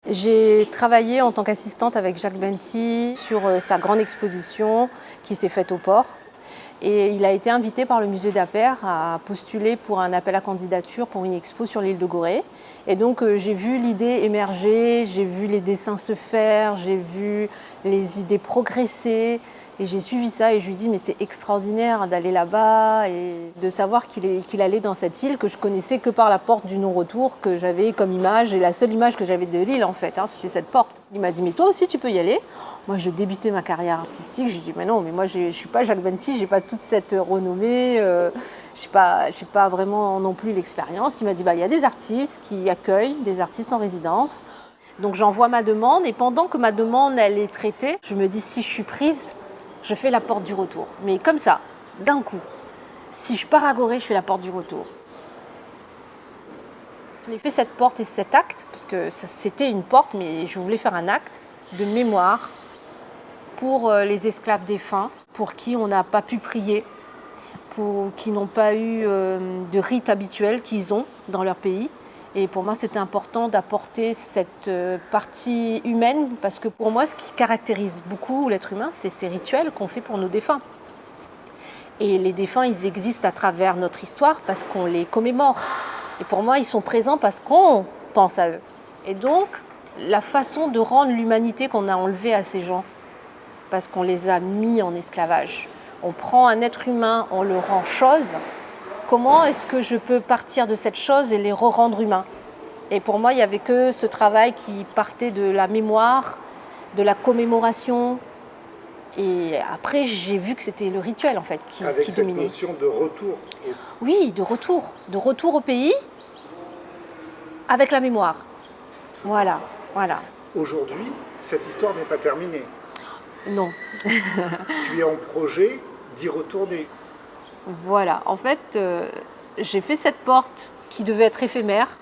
J'ai travaillé en tant qu'assistante avec Jacques Benty sur sa grande exposition qui s'est faite au port. Et il a été invité par le musée d'Appert à postuler pour un appel à candidature pour une expo sur l'île de Gorée. Et donc j'ai vu l'idée émerger, j'ai vu les dessins se faire, j'ai vu les idées progresser. Et j'ai suivi ça et je lui ai dit mais c'est extraordinaire d'aller là-bas et de savoir qu'il allait dans cette île que je connaissais que par la porte du non-retour que j'avais comme image. Et la seule image que j'avais de l'île en fait, c'était cette porte. Il m'a dit mais toi aussi tu peux y aller. Moi je débutais ma carrière artistique, j'ai dit mais non, mais moi je ne suis pas Jacques Benty, j'ai pas toute cette renommée, je n'ai pas vraiment non plus l'expérience. Il m'a dit il y a des artistes qui accueillent des artistes en résidence. Donc j'envoie ma demande et pendant que ma demande elle est traitée, je me dis si je suis prise, je fais la porte du retour. Mais comme ça, d'un coup, si je pars à Gorée, je fais la porte du retour. J'ai fait cette porte et cet acte, parce que c'était une porte, mais je voulais faire un acte de mémoire pour les esclaves défunts, pour qui on n'a pas pu prier, pour qui n'ont pas eu de rite habituel qu'ils ont dans leur pays. Et pour moi, c'était important d'apporter cette partie humaine, parce que pour moi, ce qui caractérise beaucoup l'être humain, c'est ces rituels qu'on fait pour nos défunts. Et les défunts, ils existent à travers notre histoire parce qu'on les commémore. Et pour moi, ils sont présents parce qu'on pense à eux. Et donc, la façon de rendre l'humanité qu'on a enlevée à ces gens, parce qu'on les a mis en esclavage. On prend un être humain, on le rend chose. Comment est-ce que je peux partir de cette chose et les re-rendre humains? Et pour moi, il n'y avait que ce travail qui partait de la mémoire, de la commémoration. Et après, j'ai vu que c'était le rituel en fait qui dominait. Avec cette notion de retour aussi. Oui, de retour au pays avec la mémoire. Voilà. Aujourd'hui, cette histoire n'est pas terminée. Non. Tu es en projet d'y retourner. Voilà, en fait, j'ai fait cette porte qui devait être éphémère,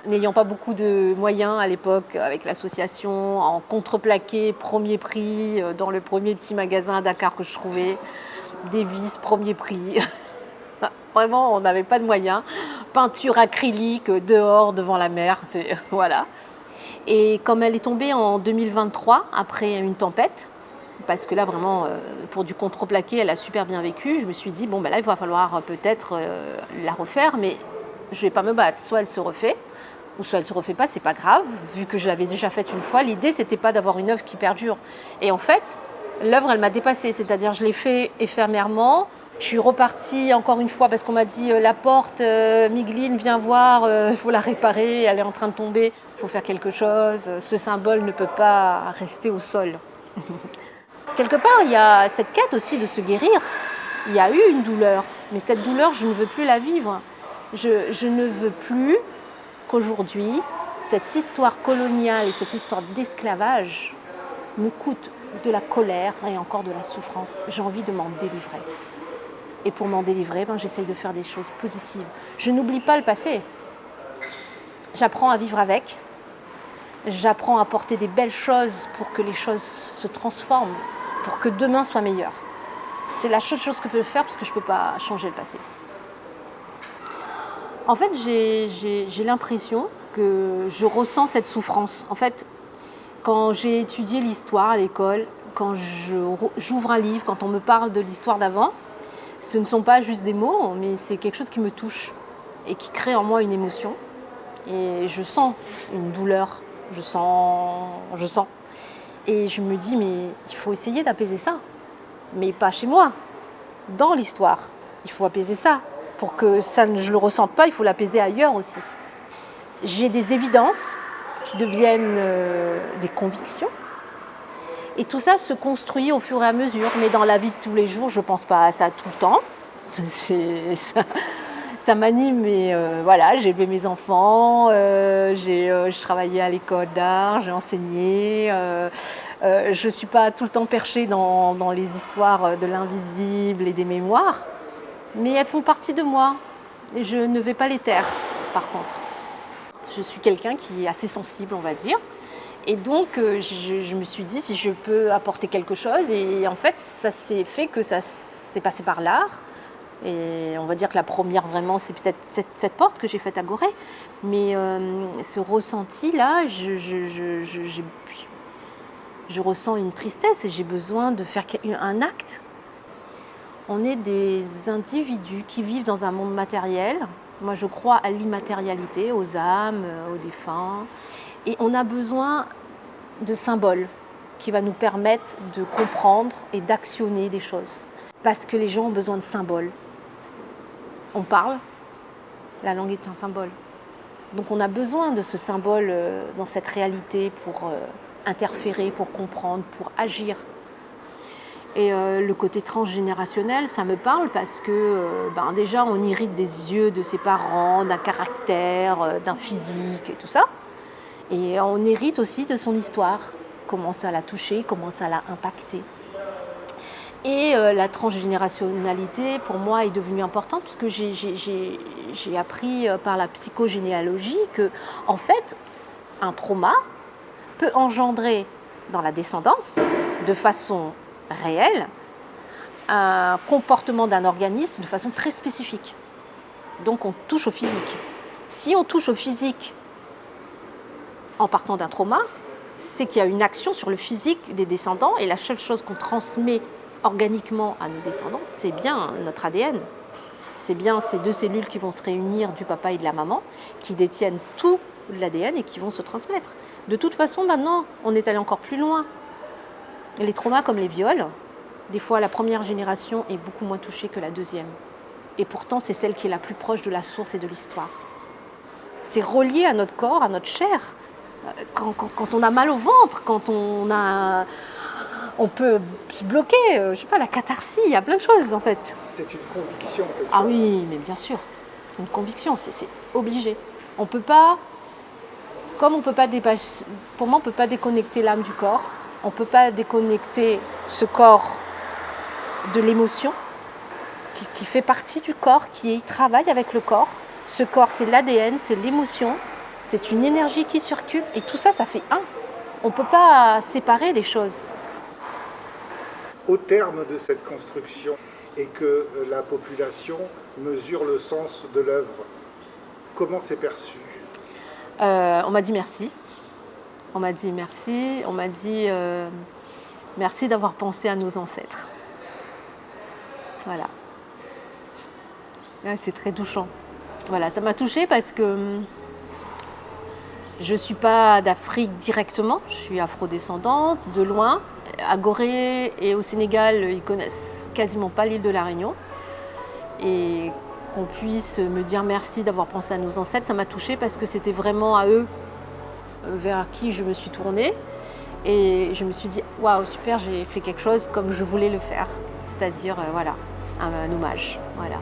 n'ayant pas beaucoup de moyens à l'époque avec l'association, en contreplaqué, premier prix, dans le premier petit magasin à Dakar que je trouvais, des vis, premier prix. Vraiment, on n'avait pas de moyens. Peinture acrylique dehors, devant la mer, voilà. Et comme elle est tombée en 2023, après une tempête, parce que là vraiment pour du contreplaqué elle a super bien vécu, je me suis dit là il va falloir peut-être la refaire, mais je vais pas me battre, soit elle se refait ou soit elle se refait pas, c'est pas grave vu que je l'avais déjà faite une fois. L'idée c'était pas d'avoir une œuvre qui perdure, et en fait l'œuvre elle m'a dépassée, c'est-à-dire je l'ai fait éphémèrement. Je suis repartie encore une fois parce qu'on m'a dit la porte, Migline, viens voir, il faut la réparer, elle est en train de tomber, il faut faire quelque chose, ce symbole ne peut pas rester au sol. Quelque part, il y a cette quête aussi de se guérir. Il y a eu une douleur, mais cette douleur, je ne veux plus la vivre. Je ne veux plus qu'aujourd'hui, cette histoire coloniale et cette histoire d'esclavage me coûte de la colère et encore de la souffrance. J'ai envie de m'en délivrer. Et pour m'en délivrer, j'essaye de faire des choses positives. Je n'oublie pas le passé. J'apprends à vivre avec. J'apprends à porter des belles choses pour que les choses se transforment, pour que demain soit meilleur. C'est la seule chose que je peux faire parce que je ne peux pas changer le passé. En fait, j'ai l'impression que je ressens cette souffrance. En fait, quand j'ai étudié l'histoire à l'école, quand j'ouvre un livre, quand on me parle de l'histoire d'avant, ce ne sont pas juste des mots, mais c'est quelque chose qui me touche et qui crée en moi une émotion. Et je sens une douleur, je sens. Et je me dis, mais il faut essayer d'apaiser ça. Mais pas chez moi, dans l'histoire. Il faut apaiser ça. Pour que ça je ne le ressente pas, il faut l'apaiser ailleurs aussi. J'ai des évidences qui deviennent des convictions. Et tout ça se construit au fur et à mesure. Mais dans la vie de tous les jours, je ne pense pas à ça tout le temps. Ça m'anime, mais voilà, j'ai élevé mes enfants, je travaillais à l'école d'art, j'ai enseigné. Je ne suis pas tout le temps perchée dans les histoires de l'invisible et des mémoires, mais elles font partie de moi. Et je ne vais pas les taire, par contre. Je suis quelqu'un qui est assez sensible, on va dire. Et donc, je me suis dit si je peux apporter quelque chose. Et en fait, ça s'est fait que ça s'est passé par l'art. Et on va dire que la première vraiment, c'est peut-être cette porte que j'ai faite à Gorée. Mais ce ressenti-là, je ressens une tristesse et j'ai besoin de faire un acte. On est des individus qui vivent dans un monde matériel. Moi, je crois à l'immatérialité, aux âmes, aux défunts. Et on a besoin de symboles qui va nous permettre de comprendre et d'actionner des choses. Parce que les gens ont besoin de symboles. On parle, la langue est un symbole. Donc on a besoin de ce symbole dans cette réalité pour interférer, pour comprendre, pour agir. Et le côté transgénérationnel, ça me parle parce que déjà on hérite des yeux de ses parents, d'un caractère, d'un physique et tout ça. Et on hérite aussi de son histoire, comment ça l'a touché, comment ça l'a impacté. Et la transgénérationnalité, pour moi, est devenue importante puisque j'ai appris par la psychogénéalogie que, en fait, un trauma peut engendrer dans la descendance, de façon réelle, un comportement d'un organisme de façon très spécifique. Donc on touche au physique. Si on touche au physique en partant d'un trauma, c'est qu'il y a une action sur le physique des descendants et la seule chose qu'on transmet organiquement à nos descendants, c'est bien notre ADN. C'est bien ces deux cellules qui vont se réunir du papa et de la maman, qui détiennent tout l'ADN et qui vont se transmettre. De toute façon, maintenant, on est allé encore plus loin. Les traumas comme les viols, des fois la première génération est beaucoup moins touchée que la deuxième. Et pourtant, c'est celle qui est la plus proche de la source et de l'histoire. C'est relié à notre corps, à notre chair. Quand on a mal au ventre, quand on peut se bloquer, je sais pas, la catharsis, il y a plein de choses en fait. C'est une conviction. Ah oui, mais bien sûr, une conviction, c'est obligé. On peut pas, comme on peut pas dépasser, pour moi on peut pas déconnecter l'âme du corps, on peut pas déconnecter ce corps de l'émotion qui fait partie du corps, qui travaille avec le corps. Ce corps, c'est l'ADN, c'est l'émotion, c'est une énergie qui circule et tout ça, ça fait un. On peut pas séparer les choses. Au terme de cette construction et que la population mesure le sens de l'œuvre, comment c'est perçu? On m'a dit merci. On m'a dit merci. On m'a dit merci d'avoir pensé à nos ancêtres. Voilà. C'est très touchant. Voilà, ça m'a touchée parce que je ne suis pas d'Afrique directement, je suis afrodescendante, de loin. À Gorée et au Sénégal, ils connaissent quasiment pas l'île de la Réunion. Et qu'on puisse me dire merci d'avoir pensé à nos ancêtres, ça m'a touchée parce que c'était vraiment à eux vers qui je me suis tournée. Et je me suis dit, waouh, super, j'ai fait quelque chose comme je voulais le faire. C'est-à-dire, voilà, un hommage. Voilà.